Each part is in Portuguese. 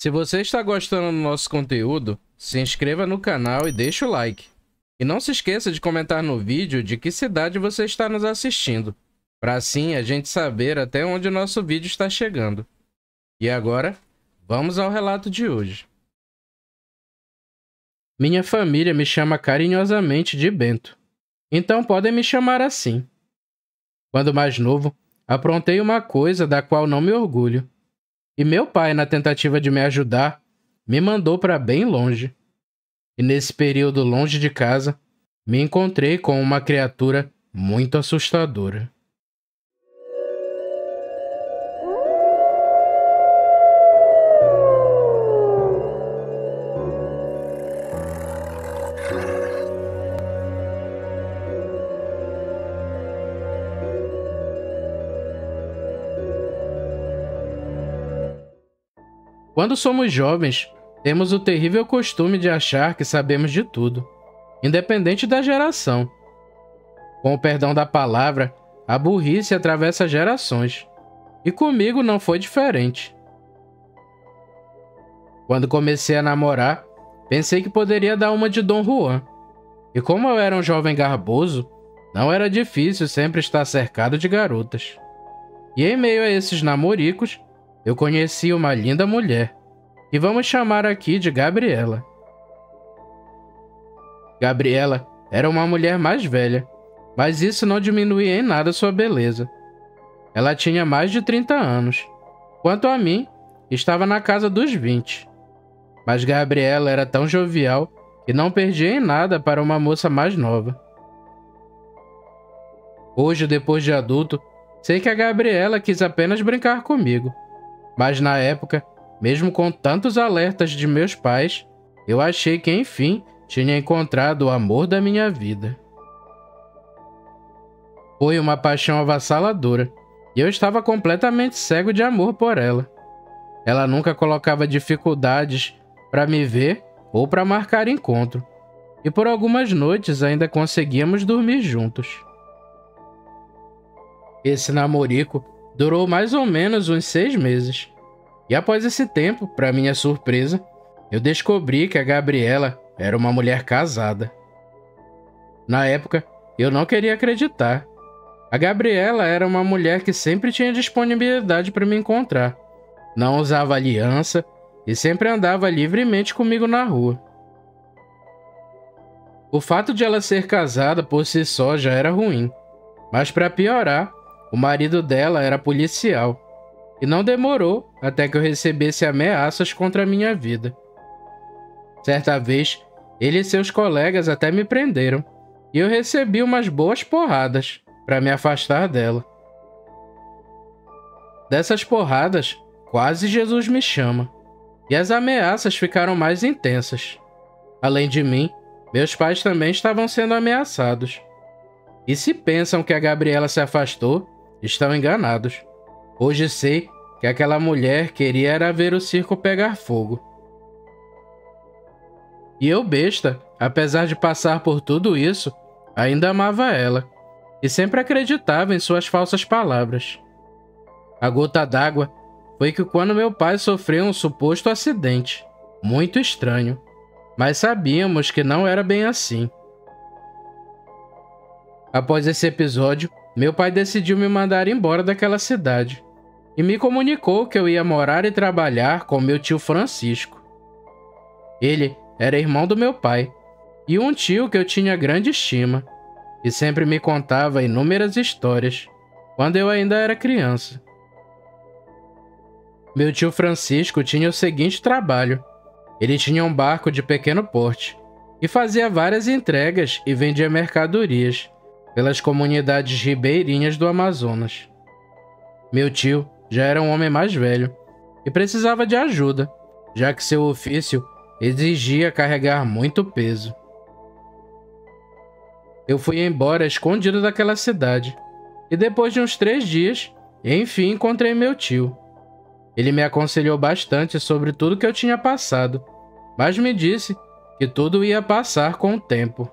Se você está gostando do nosso conteúdo, se inscreva no canal e deixe o like. E não se esqueça de comentar no vídeo de que cidade você está nos assistindo, para assim a gente saber até onde o nosso vídeo está chegando. E agora, vamos ao relato de hoje. Minha família me chama carinhosamente de Bento, então podem me chamar assim. Quando mais novo, aprontei uma coisa da qual não me orgulho. E meu pai, na tentativa de me ajudar, me mandou para bem longe. E nesse período longe de casa, me encontrei com uma criatura muito assustadora. Quando somos jovens, temos o terrível costume de achar que sabemos de tudo, independente da geração. Com o perdão da palavra, a burrice atravessa gerações, e comigo não foi diferente. Quando comecei a namorar, pensei que poderia dar uma de Dom Juan, e como eu era um jovem garboso, não era difícil sempre estar cercado de garotas. E em meio a esses namoricos, eu conheci uma linda mulher, e vamos chamar aqui de Gabriela. Gabriela era uma mulher mais velha, mas isso não diminuía em nada sua beleza. Ela tinha mais de 30 anos. Quanto a mim, estava na casa dos 20. Mas Gabriela era tão jovial que não perdia em nada para uma moça mais nova. Hoje, depois de adulto, sei que a Gabriela quis apenas brincar comigo. Mas na época, mesmo com tantos alertas de meus pais, eu achei que enfim tinha encontrado o amor da minha vida. Foi uma paixão avassaladora, e eu estava completamente cego de amor por ela. Ela nunca colocava dificuldades para me ver ou para marcar encontro, e por algumas noites ainda conseguíamos dormir juntos. Esse namorico durou mais ou menos uns 6 meses. E após esse tempo, para minha surpresa, eu descobri que a Gabriela era uma mulher casada. Na época, eu não queria acreditar. A Gabriela era uma mulher que sempre tinha disponibilidade para me encontrar. Não usava aliança e sempre andava livremente comigo na rua. O fato de ela ser casada por si só já era ruim, mas para piorar, o marido dela era policial, e não demorou até que eu recebesse ameaças contra a minha vida. Certa vez, ele e seus colegas até me prenderam, e eu recebi umas boas porradas para me afastar dela. Dessas porradas, quase Jesus me chama, e as ameaças ficaram mais intensas. Além de mim, meus pais também estavam sendo ameaçados. E se pensam que a Gabriela se afastou, estão enganados. Hoje sei que aquela mulher queria era ver o circo pegar fogo. E eu, besta, apesar de passar por tudo isso, ainda amava ela, e sempre acreditava em suas falsas palavras. A gota d'água foi que quando meu pai sofreu um suposto acidente, muito estranho, mas sabíamos que não era bem assim. Após esse episódio, meu pai decidiu me mandar embora daquela cidade e me comunicou que eu ia morar e trabalhar com meu tio Francisco. Ele era irmão do meu pai e um tio que eu tinha grande estima e sempre me contava inúmeras histórias quando eu ainda era criança. Meu tio Francisco tinha o seguinte trabalho: ele tinha um barco de pequeno porte e fazia várias entregas e vendia mercadorias pelas comunidades ribeirinhas do Amazonas. Meu tio já era um homem mais velho e precisava de ajuda, já que seu ofício exigia carregar muito peso. Eu fui embora escondido daquela cidade e depois de uns 3 dias, enfim encontrei meu tio. Ele me aconselhou bastante sobre tudo que eu tinha passado, mas me disse que tudo ia passar com o tempo.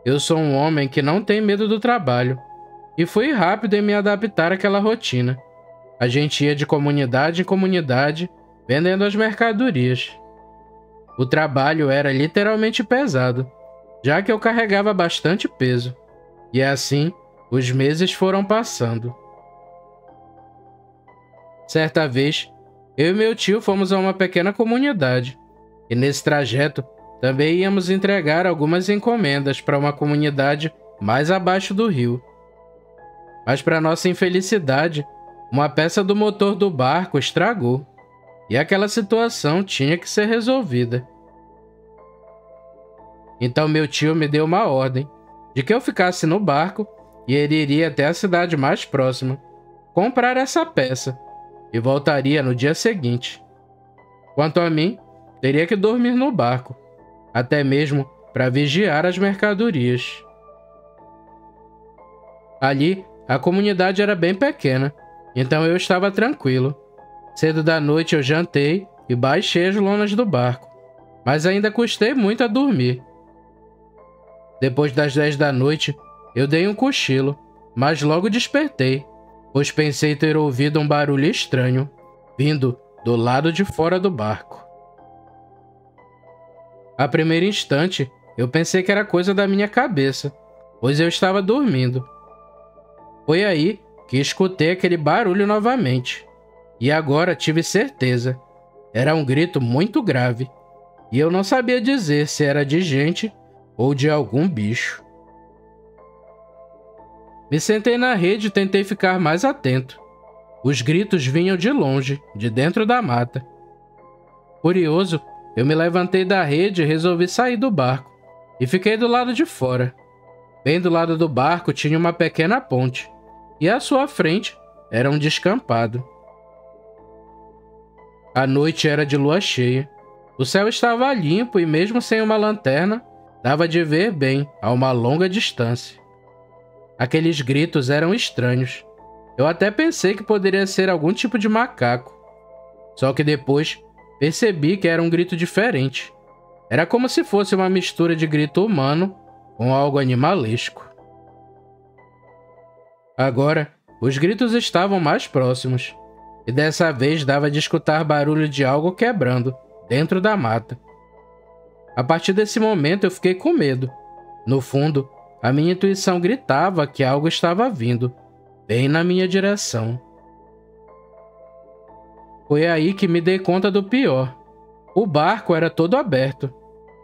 Eu sou um homem que não tem medo do trabalho, e fui rápido em me adaptar àquela rotina. A gente ia de comunidade em comunidade, vendendo as mercadorias. O trabalho era literalmente pesado, já que eu carregava bastante peso. E assim, os meses foram passando. Certa vez, eu e meu tio fomos a uma pequena comunidade, e nesse trajeto também íamos entregar algumas encomendas para uma comunidade mais abaixo do rio. Mas para nossa infelicidade, uma peça do motor do barco estragou, e aquela situação tinha que ser resolvida. Então meu tio me deu uma ordem de que eu ficasse no barco e ele iria até a cidade mais próxima, comprar essa peça e voltaria no dia seguinte. Quanto a mim, teria que dormir no barco, até mesmo para vigiar as mercadorias. Ali, a comunidade era bem pequena, então eu estava tranquilo. Cedo da noite eu jantei e baixei as lonas do barco, mas ainda custei muito a dormir. Depois das 10 da noite, eu dei um cochilo, mas logo despertei, pois pensei ter ouvido um barulho estranho, vindo do lado de fora do barco. A primeiro instante, eu pensei que era coisa da minha cabeça, pois eu estava dormindo. Foi aí que escutei aquele barulho novamente, e agora tive certeza. Era um grito muito grave, e eu não sabia dizer se era de gente ou de algum bicho. Me sentei na rede e tentei ficar mais atento. Os gritos vinham de longe, de dentro da mata. Curioso, eu me levantei da rede e resolvi sair do barco, e fiquei do lado de fora. Bem do lado do barco tinha uma pequena ponte, e à sua frente era um descampado. A noite era de lua cheia. O céu estava limpo e mesmo sem uma lanterna, dava de ver bem a uma longa distância. Aqueles gritos eram estranhos. Eu até pensei que poderia ser algum tipo de macaco. Só que depois percebi que era um grito diferente. Era como se fosse uma mistura de grito humano com algo animalesco. Agora, os gritos estavam mais próximos, e dessa vez dava de escutar barulho de algo quebrando dentro da mata. A partir desse momento eu fiquei com medo. No fundo, a minha intuição gritava que algo estava vindo, bem na minha direção. Foi aí que me dei conta do pior. O barco era todo aberto.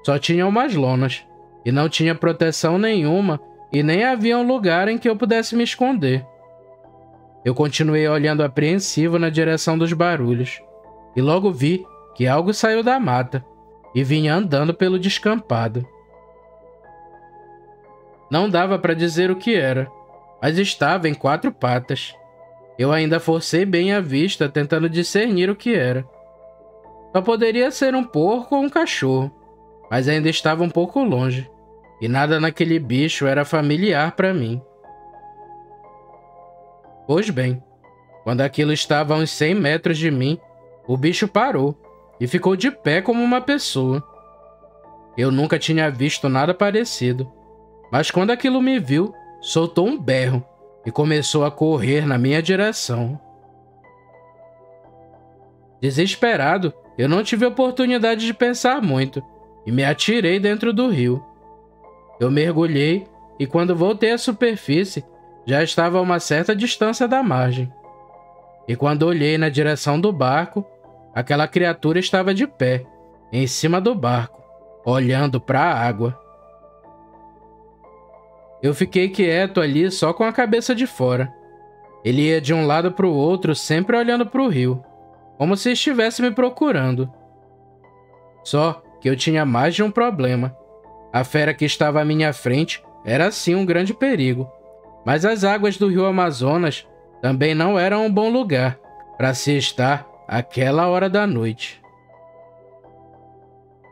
Só tinha umas lonas, e não tinha proteção nenhuma, e nem havia um lugar em que eu pudesse me esconder. Eu continuei olhando apreensivo na direção dos barulhos, e logo vi que algo saiu da mata e vinha andando pelo descampado. Não dava para dizer o que era, mas estava em 4 patas. Eu ainda forcei bem a vista, tentando discernir o que era. Só poderia ser um porco ou um cachorro, mas ainda estava um pouco longe, e nada naquele bicho era familiar para mim. Pois bem, quando aquilo estava a uns 100 metros de mim, o bicho parou e ficou de pé como uma pessoa. Eu nunca tinha visto nada parecido, mas quando aquilo me viu, soltou um berro e começou a correr na minha direção. Desesperado, eu não tive oportunidade de pensar muito e me atirei dentro do rio. Eu mergulhei e quando voltei à superfície, já estava a uma certa distância da margem. E quando olhei na direção do barco, aquela criatura estava de pé, em cima do barco, olhando para a água. Eu fiquei quieto ali só com a cabeça de fora. Ele ia de um lado para o outro, sempre olhando para o rio, como se estivesse me procurando. Só que eu tinha mais de um problema. A fera que estava à minha frente era sim um grande perigo, mas as águas do rio Amazonas também não eram um bom lugar para se estar àquela hora da noite.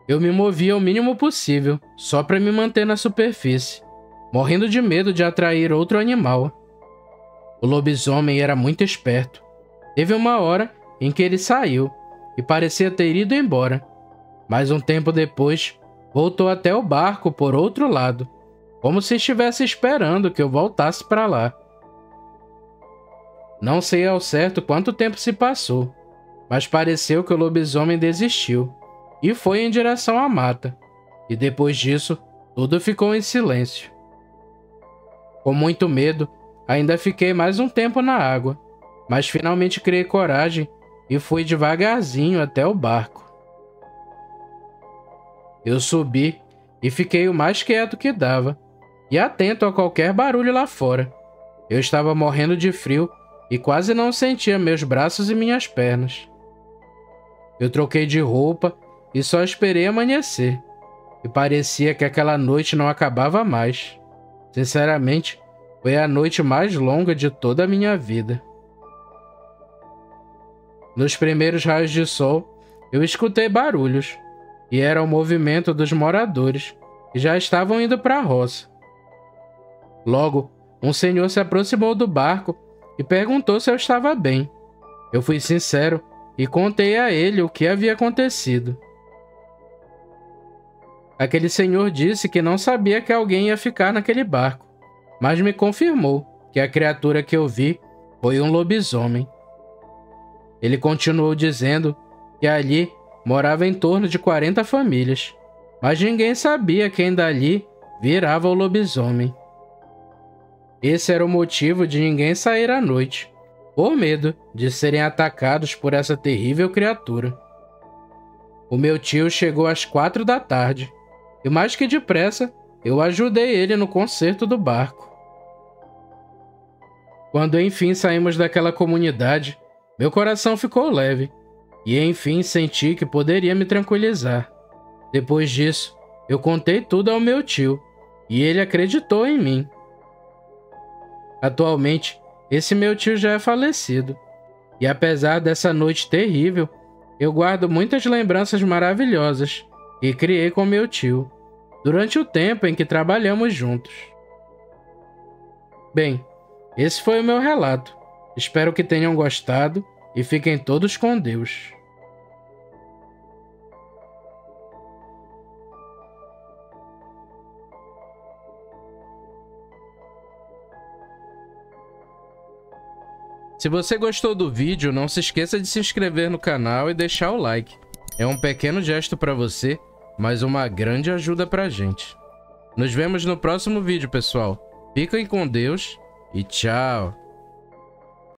Eu me movia o mínimo possível, só para me manter na superfície, morrendo de medo de atrair outro animal. O lobisomem era muito esperto. Teve uma hora em que ele saiu e parecia ter ido embora, mas um tempo depois voltou até o barco por outro lado, como se estivesse esperando que eu voltasse para lá. Não sei ao certo quanto tempo se passou, mas pareceu que o lobisomem desistiu e foi em direção à mata, e depois disso, tudo ficou em silêncio. Com muito medo, ainda fiquei mais um tempo na água, mas finalmente criei coragem e fui devagarzinho até o barco. Eu subi e fiquei o mais quieto que dava, e atento a qualquer barulho lá fora. Eu estava morrendo de frio e quase não sentia meus braços e minhas pernas. Eu troquei de roupa e só esperei amanhecer, e parecia que aquela noite não acabava mais. Sinceramente, foi a noite mais longa de toda a minha vida. Nos primeiros raios de sol, eu escutei barulhos, e era o movimento dos moradores, que já estavam indo para a roça. Logo, um senhor se aproximou do barco e perguntou se eu estava bem. Eu fui sincero e contei a ele o que havia acontecido. Aquele senhor disse que não sabia que alguém ia ficar naquele barco, mas me confirmou que a criatura que eu vi foi um lobisomem. Ele continuou dizendo que ali morava em torno de 40 famílias, mas ninguém sabia quem dali virava o lobisomem. Esse era o motivo de ninguém sair à noite, por medo de serem atacados por essa terrível criatura. O meu tio chegou às 4 da tarde, e mais que depressa, eu ajudei ele no conserto do barco. Quando enfim saímos daquela comunidade, meu coração ficou leve, e enfim senti que poderia me tranquilizar. Depois disso, eu contei tudo ao meu tio, e ele acreditou em mim. Atualmente, esse meu tio já é falecido, e apesar dessa noite terrível, eu guardo muitas lembranças maravilhosas que criei com meu tio, durante o tempo em que trabalhamos juntos. Bem, esse foi o meu relato. Espero que tenham gostado e fiquem todos com Deus. Se você gostou do vídeo, não se esqueça de se inscrever no canal e deixar o like. É um pequeno gesto para você, mas uma grande ajuda pra gente. Nos vemos no próximo vídeo, pessoal. Fiquem com Deus e tchau!